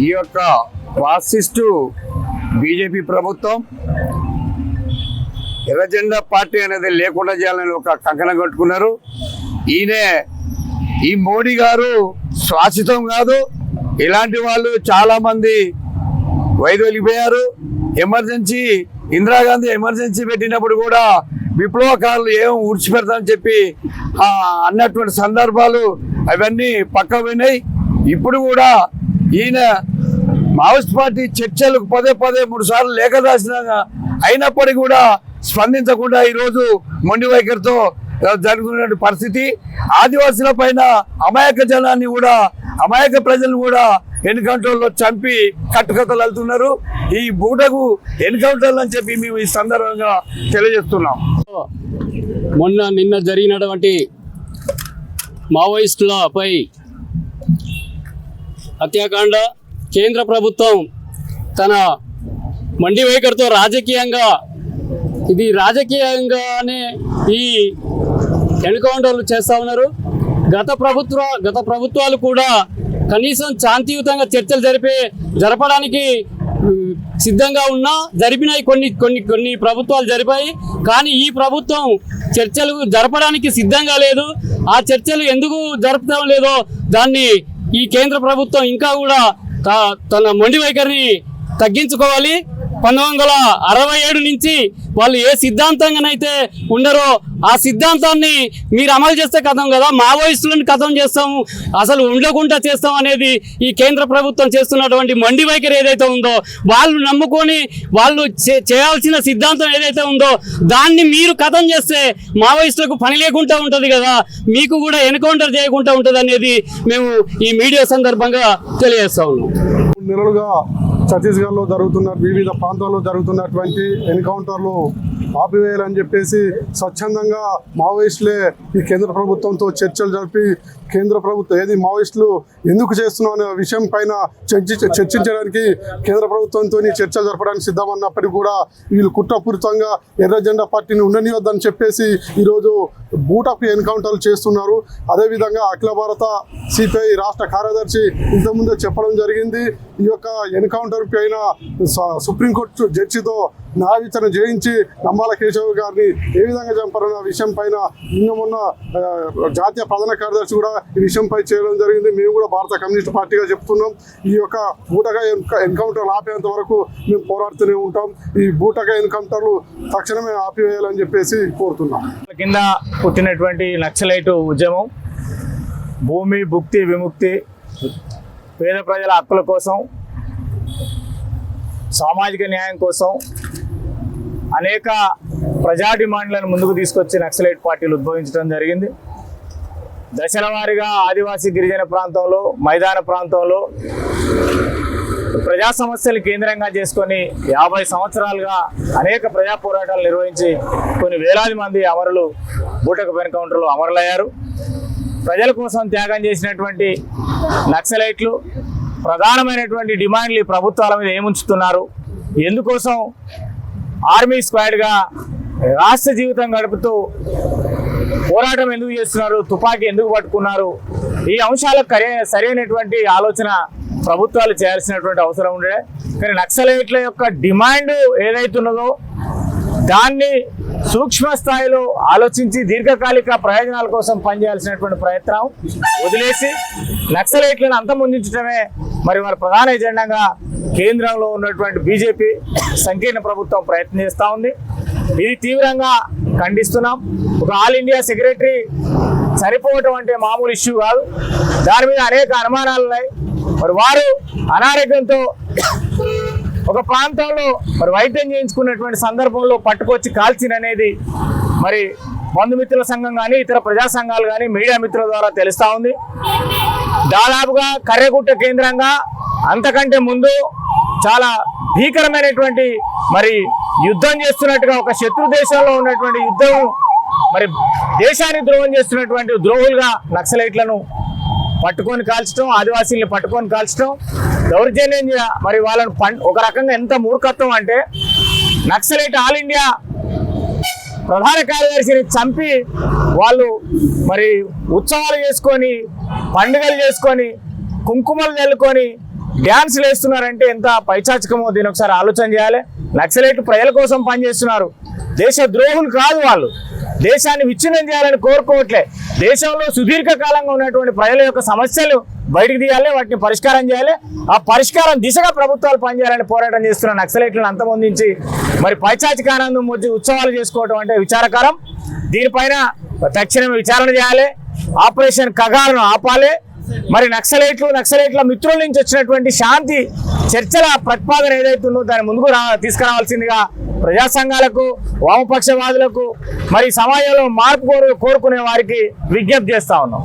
ఈ యొక్క fascist BJP ప్రభుత్వం ఎర్రజెండా పార్టీ అనేది లేకుండా చేయాలని ఒక కంకణం కట్టుకున్నారు. ఈ మోడీ గారు శాశ్వతం కాదు. ఇలాంటి వాళ్ళు చాలామంది వైదొలిగిపోయారు. ఎమర్జెన్సీ ఇందిరాగాంధీ ఎమర్జెన్సీ పెట్టినప్పుడు కూడా విప్లవకారులు ఏం ఊడ్చిపెడతామని చెప్పి అన్నటువంటి సందర్భాలు అవన్నీ పక్క పోయినాయి. ఇప్పుడు కూడా ఈయన మావోయిస్ట్ పార్టీ చర్చలకు పదే 3 సార్లు లేఖ రాసిన అయినప్పటికీ కూడా స్పందించకుండా ఈరోజు మొండి వైఖరితో జరుగుతున్న పరిస్థితి. ఆదివాసుల పైన అమాయక జనాన్ని కూడా అమాయక ప్రజలను కూడా ఎన్కౌంటర్లో చంపి కట్టుకథలు వెళ్తున్నారు. ఈ బూటకు ఎన్కౌంటర్లు అని చెప్పి మేము ఈ సందర్భంగా తెలియజేస్తున్నాం. నిన్న జరిగినటువంటి మావోయిస్టులపై హత్యాకాండ కేంద్ర ప్రభుత్వం తన మండి వైఖరితో రాజకీయంగానే ఈ ఎన్కౌంటర్లు చేస్తూ ఉన్నారు. గత ప్రభుత్వాలు కూడా కనీసం శాంతియుతంగా చర్చలు జరపడానికి సిద్ధంగా ఉన్నా జరిపినాయి. కొన్ని ప్రభుత్వాలు జరిపాయి. కానీ ఈ ప్రభుత్వం చర్చలు జరపడానికి సిద్ధంగా లేదు. ఆ చర్చలు ఎందుకు జరపడం లేదో దాన్ని ఈ కేంద్ర ప్రభుత్వం ఇంకా కూడా తన మొండి వైఖరిని తగ్గించుకోవాలి. 1967 నుంచి వాళ్ళు ఏ సిద్ధాంతంగానైతే ఉండరో ఆ సిద్ధాంతాన్ని మీరు అమలు చేస్తే కథం కదా, మావోయిస్టులను కథం చేస్తాము, అసలు ఉండకుండా చేస్తాం అనేది ఈ కేంద్ర ప్రభుత్వం చేస్తున్నటువంటి మొండి వైఖరి ఏదైతే ఉందో, వాళ్ళు నమ్ముకొని వాళ్ళు చేయాల్సిన సిద్ధాంతం ఏదైతే ఉందో దాన్ని మీరు కథం చేస్తే మావోయిస్టులకు పని లేకుండా ఉంటుంది కదా, మీకు కూడా ఎన్కౌంటర్ చేయకుండా ఉంటుంది అనేది మేము ఈ మీడియా సందర్భంగా తెలియజేస్తా ఉన్నాం. నెలలుగా ఛత్తీస్గఢ్లో జరుగుతున్న వివిధ ప్రాంతాల్లో జరుగుతున్నటువంటి ఎన్కౌంటర్లు ఆపివేయాలని చెప్పేసి స్వచ్ఛందంగా మావోయిస్టులే ఈ కేంద్ర ప్రభుత్వంతో చర్చలు జరిపి కేంద్ర ప్రభుత్వం మావోయిస్టులు ఎందుకు చేస్తున్నాం అనే విషయం పైన చర్చించడానికి కేంద్ర ప్రభుత్వంతో చర్చలు జరపడానికి సిద్ధమన్నప్పటికీ కూడా వీళ్ళు కుట్రపూరితంగా ఎర్ర జెండా పార్టీని ఉండనివద్దని చెప్పేసి ఈరోజు బూటకు ఎన్కౌంటర్లు చేస్తున్నారు. అదేవిధంగా అఖిల భారత సిపిఐ రాష్ట్ర కార్యదర్శి ఇంతకుముందే చెప్పడం జరిగింది. ఈ యొక్క ఎన్కౌంటర్ పైన సుప్రీంకోర్టు జడ్జితో న్యాయ విచారణ చేయించి నమ్మాల కేశవ్ గారిని ఏ విధంగా చంపారన్న విషయం పైన మొన్న జాతీయ ప్రధాన కార్యదర్శి కూడా ఈ విషయంపై చేయడం జరిగింది. మేము కూడా భారత కమ్యూనిస్ట్ పార్టీగా చెప్తున్నాం. ఈ యొక్క బూటగా ఎన్కౌంటర్లు ఆపేంత వరకు మేము పోరాడుతూనే ఉంటాం. ఈ బూటగా ఎన్కౌంటర్లు తక్షణమే ఆపివేయాలని చెప్పేసి కోరుతున్నాం. కింద పుట్టినటువంటి నక్సలైటు ఉద్యమం భూమి భుక్తి విముక్తి, పేద ప్రజల హక్కుల కోసం, సామాజిక న్యాయం కోసం అనేక ప్రజా డిమాండ్లను ముందుకు తీసుకొచ్చి నక్సలైట్ పార్టీలు ఉద్భవించడం జరిగింది. దశల వారీగా ఆదివాసీ గిరిజన ప్రాంతంలో, మైదాన ప్రాంతంలో ప్రజా సమస్యలు కేంద్రంగా చేసుకొని 50 సంవత్సరాలుగా అనేక ప్రజా పోరాటాలు నిర్వహించి కొన్ని వేలాది మంది అమరులు బూటకపు ఎన్కౌంటర్లు అమరులయ్యారు. ప్రజల కోసం త్యాగం చేసినటువంటి నక్సలైట్లు ప్రధానమైనటువంటి డిమాండ్లు ఈ ప్రభుత్వాల మీద ఏముంచుతున్నారు, ఎందుకోసం ఆర్మీ స్క్వాడ్గా రాష్ట్ర జీవితం గడుపుతూ పోరాటం ఎందుకు చేస్తున్నారు, తుపాకీ ఎందుకు పట్టుకున్నారు, ఈ అంశాలకు సరైనటువంటి ఆలోచన ప్రభుత్వాలు చేయాల్సినటువంటి అవసరం ఉండే. కానీ నక్సలైట్ల యొక్క డిమాండ్ ఏదైతున్నదో దాన్ని సూక్ష్మ స్థాయిలో ఆలోచించి దీర్ఘకాలిక ప్రయోజనాల కోసం పనిచేయాల్సినటువంటి ప్రయత్నం వదిలేసి నక్సలైట్లను అంతమొందించడమే మరి వారి ప్రధాన ఎజెండాగా కేంద్రంలో ఉన్నటువంటి బీజేపీ సంకీర్ణ ప్రభుత్వం ప్రయత్నం చేస్తూ ఉంది. ఇది తీవ్రంగా ఖండిస్తున్నాం. ఒక ఆల్ ఇండియా సెక్రటరీ సరిపోవటం అంటే మామూలు ఇష్యూ కాదు. దాని మీద అనేక అనుమానాలు ఉన్నాయి. మరి వారు అనారోగ్యంతో ఒక ప్రాంతంలో మరి వైద్యం చేయించుకున్నటువంటి సందర్భంలో పట్టుకొచ్చి కాల్చిననేది మరి బంధుమిత్రుల సంఘం కానీ ఇతర ప్రజా సంఘాలు కానీ మీడియా మిత్రుల ద్వారా తెలుస్తూ ఉంది. దాదాపుగా కర్రెగుట్ట కేంద్రంగా అంతకంటే ముందు చాలా భీకరమైనటువంటి మరి యుద్ధం చేస్తున్నట్టుగా ఒక శత్రు దేశంలో ఉన్నటువంటి యుద్ధం మరి దేశాన్ని ద్రోహం చేస్తున్నటువంటి ద్రోహులుగా నక్సలైట్లను పట్టుకొని కాల్చడం, ఆదివాసీలను పట్టుకొని కాల్చడం, దౌర్జన్యం మరి వాళ్ళను ఒక రకంగా ఎంత మూర్ఖత్వం అంటే నక్సలైట్ ఆల్ ఇండియా ప్రధాన కార్యదర్శిని చంపి వాళ్ళు మరి ఉత్సవాలు చేసుకొని పండుగలు చేసుకొని కుంకుమలు చల్లుకొని డ్యాన్స్లు వేస్తున్నారంటే ఎంత పైచాచికమో దీని ఒకసారి ఆలోచన చేయాలి. నక్సలైట్లు ప్రజల కోసం పనిచేస్తున్నారు, దేశ ద్రోహులు కాదు వాళ్ళు. దేశాన్ని విచ్ఛిన్నం చేయాలని కోరుకోవట్లే. దేశంలో సుదీర్ఘకాలంగా ఉన్నటువంటి ప్రజల యొక్క సమస్యలు బయటికి తీయాలి, వాటిని పరిష్కారం చేయాలి. ఆ పరిష్కారం దిశగా ప్రభుత్వాలు పనిచేయాలని పోరాటం చేస్తున్న నక్సలైట్లను అంతమొందించి మరి పైచాచికానందం వచ్చి ఉత్సవాలు చేసుకోవడం అంటే విచారకరం. దీనిపైన తక్షణమే విచారణ చేయాలి, ఆపరేషన్ కగారును ఆపాలి. మరి నక్సలైట్ల మిత్రుల నుంచి వచ్చినటువంటి శాంతి చర్చల ప్రతిపాదన ఏదైతుందో దాన్ని ముందుకు తీసుకురావాల్సిందిగా ప్రజా సంఘాలకు, వామపక్షవాదులకు, మరి సమాజంలో మార్పు కోరుకునే వారికి విజ్ఞప్తి చేస్తా ఉన్నాం.